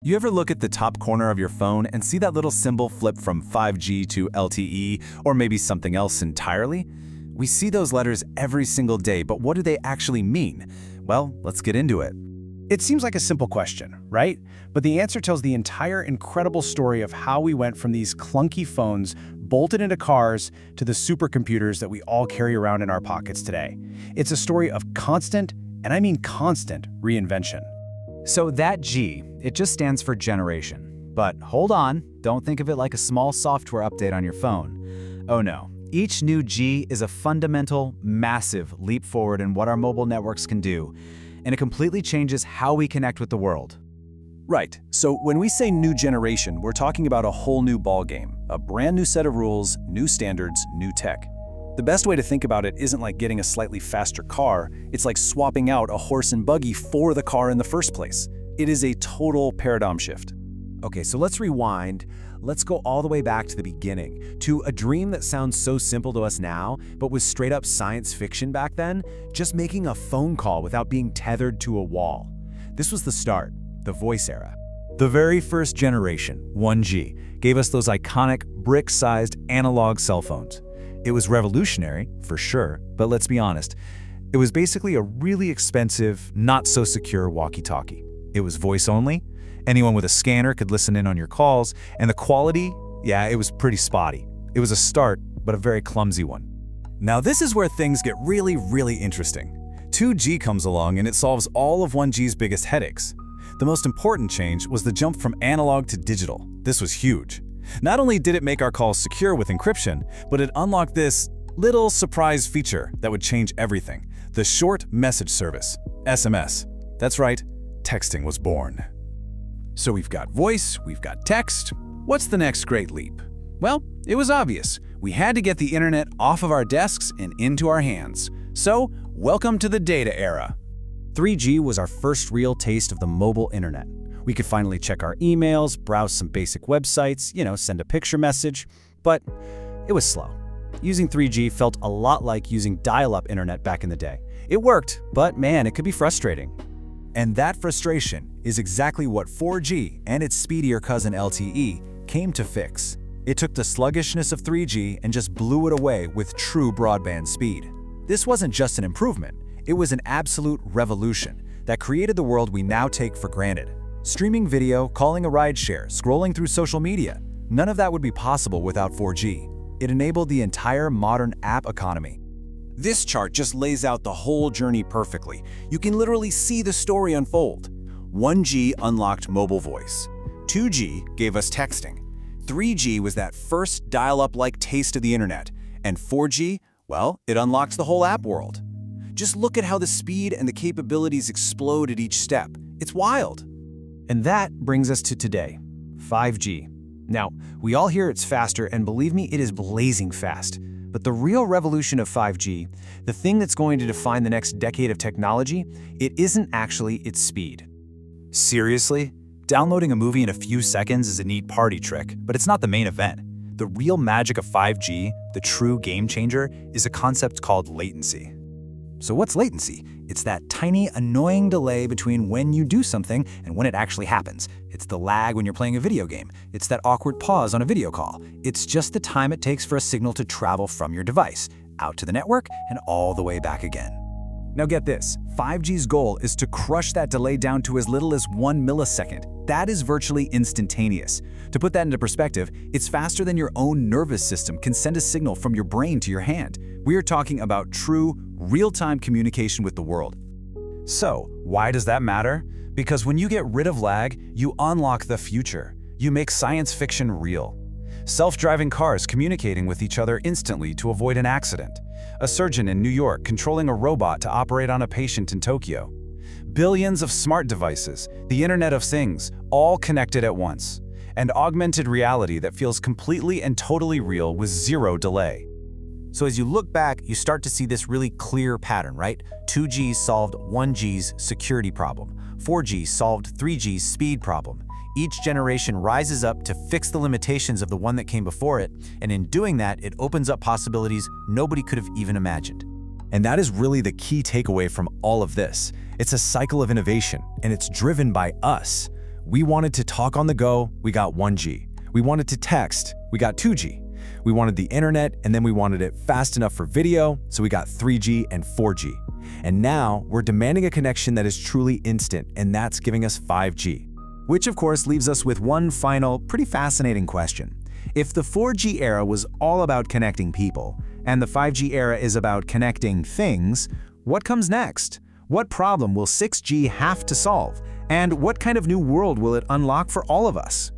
You ever look at the top corner of your phone and see that little symbol flip from 5G to LTE, or maybe something else entirely? We see those letters every single day, but what do they actually mean? Well, let's get into it. It seems like a simple question, right? But the answer tells the entire incredible story of how we went from these clunky phones bolted into cars to the supercomputers that we all carry around in our pockets today. It's a story of constant, and I mean constant, reinvention. So that G, it just stands for generation. But hold on, don't think of it like a small software update on your phone. Oh no, each new G is a fundamental, massive leap forward in what our mobile networks can do, and it completely changes how we connect with the world. Right, so when we say new generation, we're talking about a whole new ballgame, a brand new set of rules, new standards, new tech. The best way to think about it isn't like getting a slightly faster car, it's like swapping out a horse and buggy for the car in the first place. It is a total paradigm shift. Okay, so let's rewind. Let's go all the way back to the beginning, to a dream that sounds so simple to us now, but was straight up science fiction back then, just making a phone call without being tethered to a wall. This was the start, the voice era. The very first generation, 1G, gave us those iconic brick-sized analog cell phones. It was revolutionary, for sure, but let's be honest, it was basically a really expensive, not-so-secure walkie-talkie. It was voice-only, anyone with a scanner could listen in on your calls, and the quality, yeah, it was pretty spotty. It was a start, but a very clumsy one. Now this is where things get really, really interesting. 2G comes along and it solves all of 1G's biggest headaches. The most important change was the jump from analog to digital. This was huge. Not only did it make our calls secure with encryption, but it unlocked this little surprise feature that would change everything. The short message service, SMS. That's right, texting was born. So we've got voice, we've got text. What's the next great leap? Well, it was obvious. We had to get the internet off of our desks and into our hands. So, welcome to the data era. 3G was our first real taste of the mobile internet. We could finally check our emails, browse some basic websites, send a picture message, but it was slow. Using 3G felt a lot like using dial-up internet back in the day. It worked, but man, it could be frustrating. And that frustration is exactly what 4G and its speedier cousin LTE came to fix. It took the sluggishness of 3G and just blew it away with true broadband speed. This wasn't just an improvement, it was an absolute revolution that created the world we now take for granted. Streaming video, calling a rideshare, scrolling through social media, none of that would be possible without 4G. It enabled the entire modern app economy. This chart just lays out the whole journey perfectly. You can literally see the story unfold. 1G unlocked mobile voice. 2G gave us texting. 3G was that first dial-up-like taste of the internet. And 4G, well, it unlocked the whole app world. Just look at how the speed and the capabilities explode at each step. It's wild. And that brings us to today, 5G. Now, we all hear it's faster, and believe me, it is blazing fast. But the real revolution of 5G, the thing that's going to define the next decade of technology, it isn't actually its speed. Seriously? Downloading a movie in a few seconds is a neat party trick, but it's not the main event. The real magic of 5G, the true game changer, is a concept called latency. So what's latency? It's that tiny, annoying delay between when you do something and when it actually happens. It's the lag when you're playing a video game. It's that awkward pause on a video call. It's just the time it takes for a signal to travel from your device, out to the network, and all the way back again. Now get this, 5G's goal is to crush that delay down to as little as 1 millisecond. That is virtually instantaneous. To put that into perspective, it's faster than your own nervous system can send a signal from your brain to your hand. We are talking about true, real-time communication with the world. So, why does that matter? Because when you get rid of lag, you unlock the future. You make science fiction real. Self-driving cars communicating with each other instantly to avoid an accident. A surgeon in New York controlling a robot to operate on a patient in Tokyo. Billions of smart devices, the Internet of Things, all connected at once. And augmented reality that feels completely and totally real with zero delay. So as you look back, you start to see this really clear pattern, right? 2G solved 1G's security problem. 4G solved 3G's speed problem. Each generation rises up to fix the limitations of the one that came before it, and in doing that, it opens up possibilities nobody could have even imagined. And that is really the key takeaway from all of this. It's a cycle of innovation, and it's driven by us. We wanted to talk on the go, we got 1G. We wanted to text, we got 2G. We wanted the internet, and then we wanted it fast enough for video, so we got 3G and 4G. And now, we're demanding a connection that is truly instant, and that's giving us 5G. Which of course leaves us with one final, pretty fascinating question. If the 4G era was all about connecting people, and the 5G era is about connecting things, what comes next? What problem will 6G have to solve? And what kind of new world will it unlock for all of us?